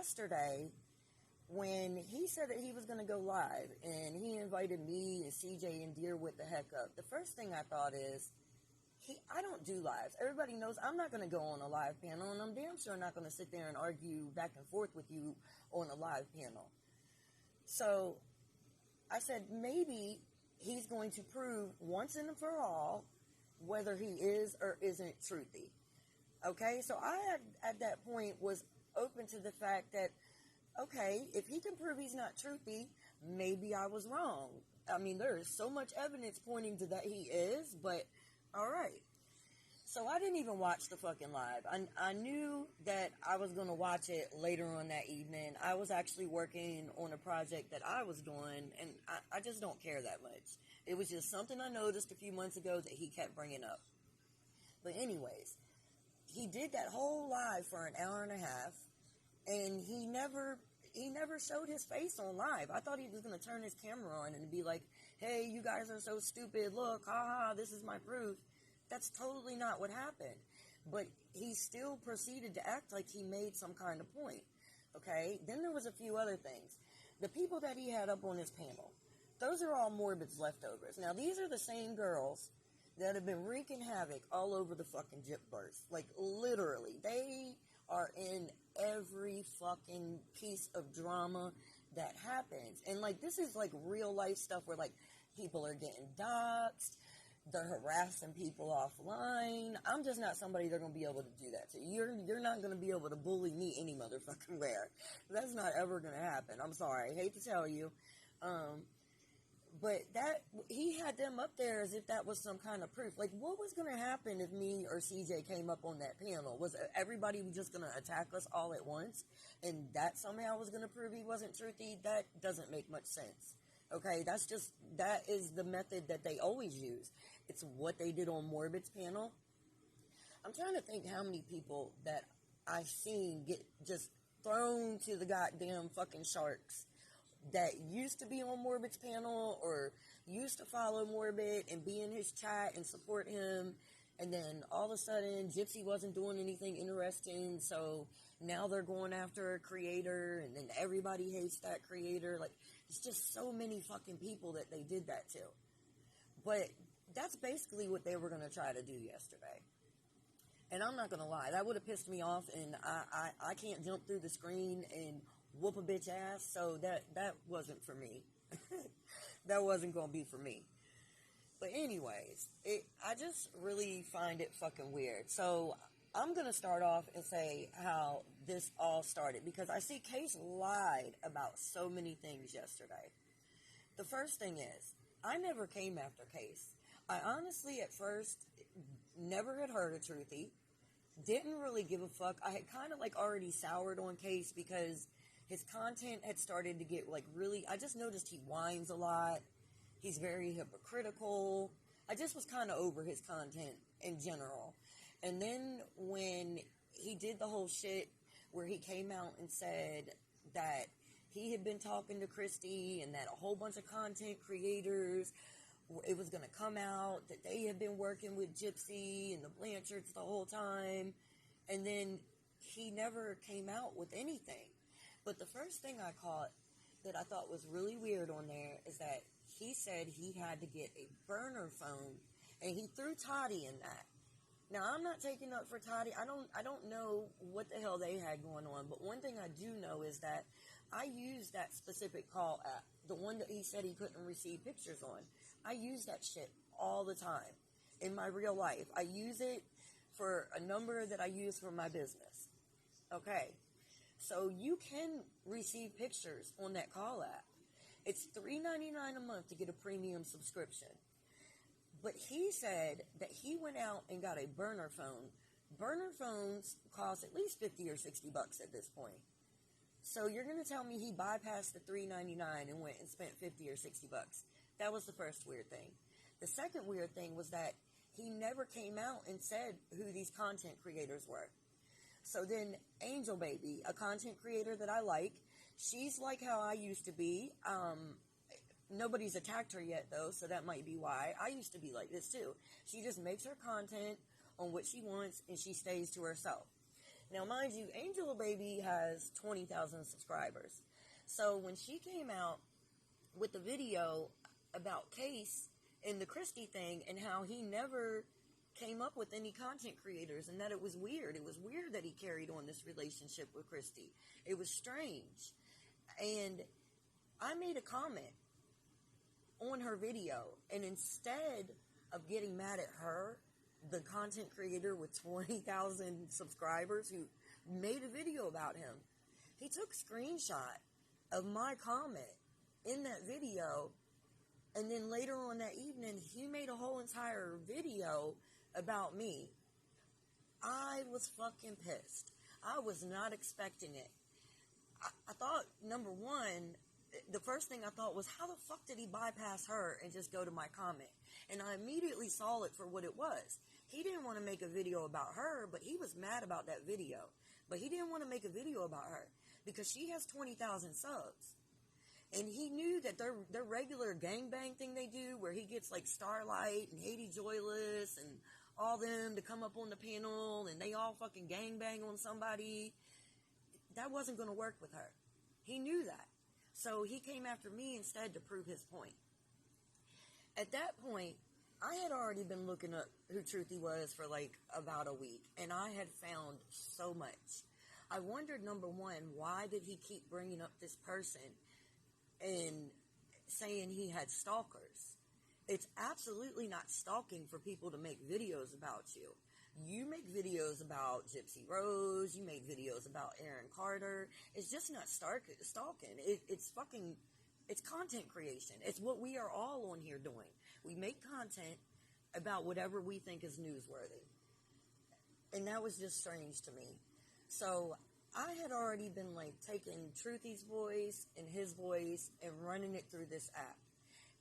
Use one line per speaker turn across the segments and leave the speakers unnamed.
yesterday, when he said that he was going to go live and he invited me and CJ and Deer with the heck up, the first thing I thought is, I don't do lives. Everybody knows I'm not going to go on a live panel, and I'm damn sure not going to sit there and argue back and forth with you on a live panel. So I said maybe he's going to prove once and for all whether he is or isn't truthy. Okay, so I at that point was open to the fact that, okay, if he can prove he's not truthy, maybe I was wrong. I mean, there is so much evidence pointing to that he is, but all right. So I didn't even watch the fucking live. I knew that I was going to watch it later on that evening. I was actually working on a project that I was doing, and I just don't care that much. It was just something I noticed a few months ago that he kept bringing up. But anyways, he did that whole live for an hour and a half, and he never showed his face on live. I thought he was going to turn his camera on and be like, hey, you guys are so stupid. Look, haha, this is my proof. That's totally not what happened. But he still proceeded to act like he made some kind of point. Okay? Then there was a few other things. The people that he had up on his panel, those are all Morbid's leftovers. Now, these are the same girls that have been wreaking havoc all over the fucking Gypverse. Like, literally. They are in every fucking piece of drama that happens. And, like, this is, like, real life stuff where, like, people are getting doxxed. They're harassing people offline. I'm just not somebody they're going to be able to do that to. You're not going to be able to bully me any motherfucking where. That's not ever going to happen. I'm sorry. I hate to tell you. But that, he had them up there as if that was some kind of proof. Like, what was going to happen if me or CJ came up on that panel? Was everybody just going to attack us all at once? And that somehow was going to prove he wasn't truthy? That doesn't make much sense. Okay, that is the method that they always use. It's what they did on Morbid's panel. I'm trying to think how many people that I've seen get just thrown to the goddamn fucking sharks that used to be on Morbid's panel or used to follow Morbid and be in his chat and support him. And then all of a sudden, Gypsy wasn't doing anything interesting, so now they're going after a creator, and then everybody hates that creator. Like, it's just so many fucking people that they did that to. But that's basically what they were going to try to do yesterday. And I'm not going to lie, that would have pissed me off, and I can't jump through the screen and whoop a bitch ass, so that wasn't for me. That wasn't going to be for me. But anyways, I just really find it fucking weird. So I'm going to start off and say how this all started, because I see Case lied about so many things yesterday. The first thing is, I never came after Case. I honestly, at first, never had heard of Truthy. Didn't really give a fuck. I had kind of like already soured on Case because his content had started to get like really, I just noticed he whines a lot. He's very hypocritical. I just was kind of over his content in general. And then when he did the whole shit where he came out and said that he had been talking to Christy and that a whole bunch of content creators, it was going to come out that they had been working with Gypsy and the Blanchards the whole time. And then he never came out with anything. But the first thing I caught that I thought was really weird on there is that he said he had to get a burner phone, and he threw Toddy in that. Now, I'm not taking up for Toddy. I don't know what the hell they had going on, but one thing I do know is that I use that specific call app, the one that he said he couldn't receive pictures on. I use that shit all the time in my real life. I use it for a number that I use for my business. Okay, so you can receive pictures on that call app. It's $3.99 a month to get a premium subscription. But he said that he went out and got a burner phone. Burner phones cost at least $50 or $60 at this point. So you're going to tell me he bypassed the $3.99 and went and spent $50 or $60. That was the first weird thing. The second weird thing was that he never came out and said who these content creators were. So then Angel Baby, a content creator that I like, she's like how I used to be. Nobody's attacked her yet, though, so that might be why. I used to be like this, too. She just makes her content on what she wants, and she stays to herself. Now, mind you, Angela Baby has 20,000 subscribers. So when she came out with the video about Case and the Christy thing and how he never came up with any content creators and that it was weird. It was weird that he carried on this relationship with Christy. It was strange. And I made a comment on her video, and instead of getting mad at her, the content creator with 20,000 subscribers who made a video about him, he took a screenshot of my comment in that video, and then later on that evening, he made a whole entire video about me. I was fucking pissed. I was not expecting it. I thought, number one, the first thing I thought was, how the fuck did he bypass her and just go to my comment? And I immediately saw it for what it was. He didn't want to make a video about her, but he was mad about that video. But he didn't want to make a video about her because she has 20,000 subs. And he knew that their regular gangbang thing they do, where he gets like Starlight and Haiti Joyless and all them to come up on the panel and they all fucking gangbang on somebody, that wasn't going to work with her. He knew that. So he came after me instead to prove his point. At that point, I had already been looking up who Truthy was for like about a week, and I had found so much. I wondered, number one, why did he keep bringing up this person and saying he had stalkers? It's absolutely not stalking for people to make videos about you. You make videos about Gypsy Rose, you make videos about Aaron Carter. It's just not stalking. It's content creation. It's what we are all on here doing. We make content about whatever we think is newsworthy. And that was just strange to me. So I had already been like taking Truthy's voice and his voice and running it through this app.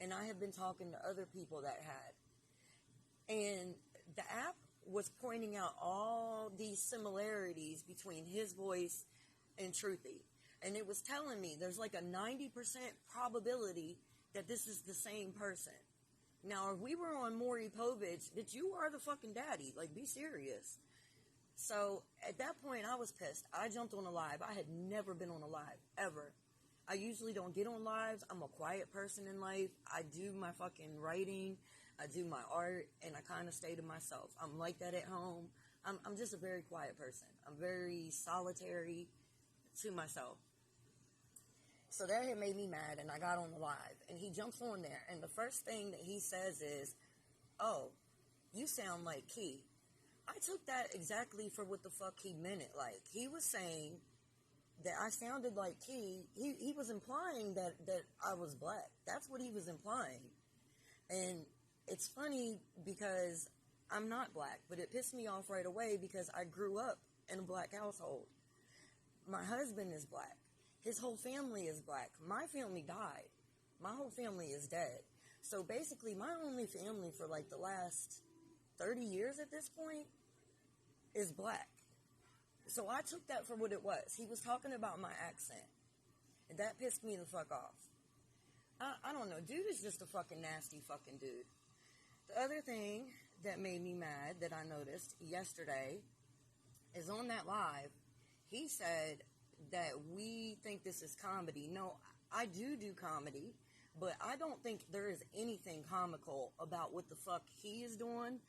And I have been talking to other people that had. And the app was pointing out all these similarities between his voice and Truthy. And it was telling me there's like a 90% probability that this is the same person. Now, if we were on Maury Povich, that you are the fucking daddy. Like, be serious. So, at that point, I was pissed. I jumped on a live. I had never been on a live, ever. I usually don't get on lives. I'm a quiet person in life. I do my fucking writing. I do my art, and I kind of stay to myself. I'm like that at home. I'm just a very quiet person. I'm very solitary to myself. So that had made me mad, and I got on the live. And he jumps on there, and the first thing that he says is, "Oh, you sound like Key." I took that exactly for what the fuck he meant it like. He was saying that I sounded like Key. He was implying that I was black. That's what he was implying. And it's funny because I'm not black, but it pissed me off right away because I grew up in a black household. My husband is black. His whole family is black. My family died. My whole family is dead. So basically, my only family for like the last 30 years at this point is black. So I took that for what it was. He was talking about my accent. And that pissed me the fuck off. I don't know. Dude is just a fucking nasty fucking dude. The other thing that made me mad that I noticed yesterday is on that live, he said that we think this is comedy. No, I do comedy, but I don't think there is anything comical about what the fuck he is doing,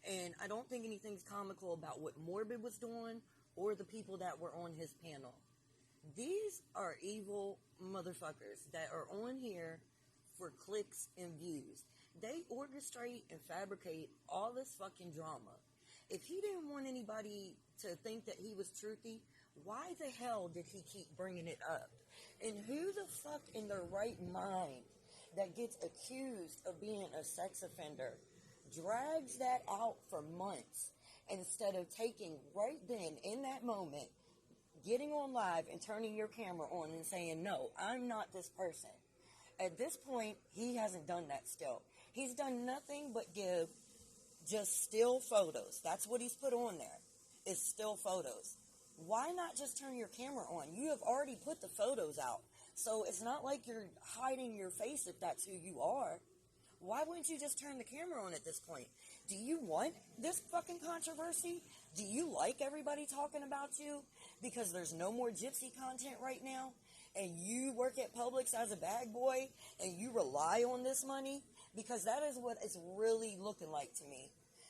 and I don't think anything's comical about what Morbid was doing or the people that were on his panel. These are evil motherfuckers that are on here for clicks and views. They orchestrate and fabricate all this fucking drama. If he didn't want anybody to think that he was Truthy, why the hell did he keep bringing it up? And who the fuck in their right mind that gets accused of being a sex offender drags that out for months instead of taking right then, in that moment, getting on live and turning your camera on and saying, "No, I'm not this person." At this point, he hasn't done that still. He's done nothing but give just still photos. That's what he's put on there, is still photos. Why not just turn your camera on? You have already put the photos out. So it's not like you're hiding your face if that's who you are. Why wouldn't you just turn the camera on at this point? Do you want this fucking controversy? Do you like everybody talking about you? Because there's no more gypsy content right now, and you work at Publix as a bag boy, and you rely on this money? Because that is what it's really looking like to me.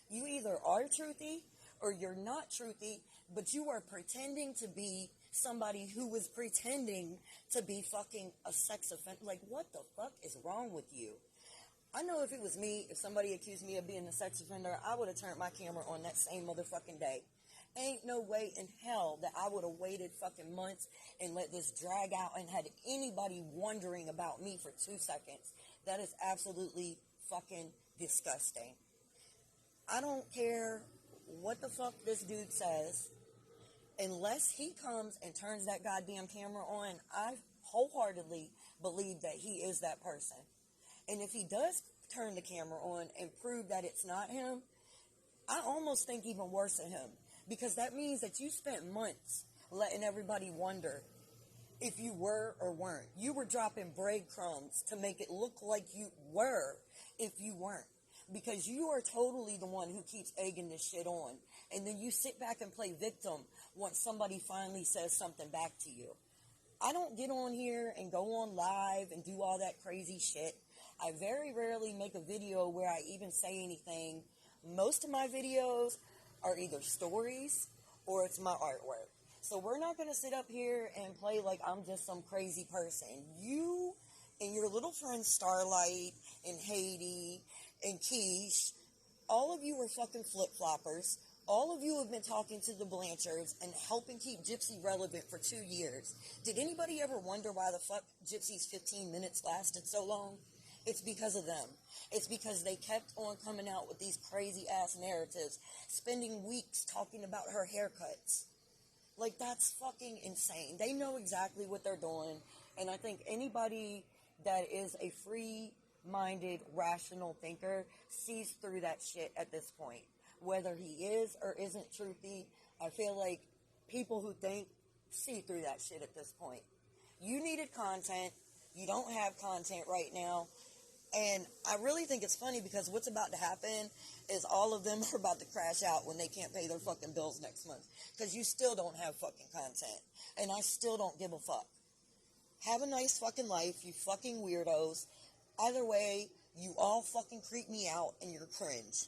You either are truthy or you're not truthy, but you are pretending to be somebody who was pretending to be fucking a sex offender. Like, what the fuck is wrong with you? I know if it was me, if somebody accused me of being a sex offender, I would have turned my camera on that same motherfucking day. Ain't no way in hell that I would have waited fucking months and let this drag out and had anybody wondering about me for 2 seconds. That is absolutely fucking disgusting. I don't care what the fuck this dude says. Unless he comes and turns that goddamn camera on, I wholeheartedly believe that he is that person. And if he does turn the camera on and prove that it's not him, I almost think even worse of him. Because that means that you spent months letting everybody wonder if you were or weren't. You were dropping breadcrumbs to make it look like you were if you weren't. Because you are totally the one who keeps egging this shit on. And then you sit back and play victim once somebody finally says something back to you. I don't get on here and go on live and do all that crazy shit. I very rarely make a video where I even say anything. Most of my videos are either stories or it's my artwork. So we're not going to sit up here and play like I'm just some crazy person. You and your little friends Starlight and Haiti and Keish, all of you are fucking flip-floppers. All of you have been talking to the Blanchards and helping keep Gypsy relevant for 2 years. Did anybody ever wonder why the fuck Gypsy's 15 minutes lasted so long? It's because of them. It's because they kept on coming out with these crazy-ass narratives, spending weeks talking about her haircuts. Like, that's fucking insane. They know exactly what they're doing, and I think anybody that is a free-minded, rational thinker sees through that shit at this point. Whether he is or isn't truthy, I feel like people who think see through that shit at this point. You needed content. You don't have content right now. And I really think it's funny because what's about to happen is all of them are about to crash out when they can't pay their fucking bills next month. Because you still don't have fucking content. And I still don't give a fuck. Have a nice fucking life, you fucking weirdos. Either way, you all fucking creep me out and you're cringe.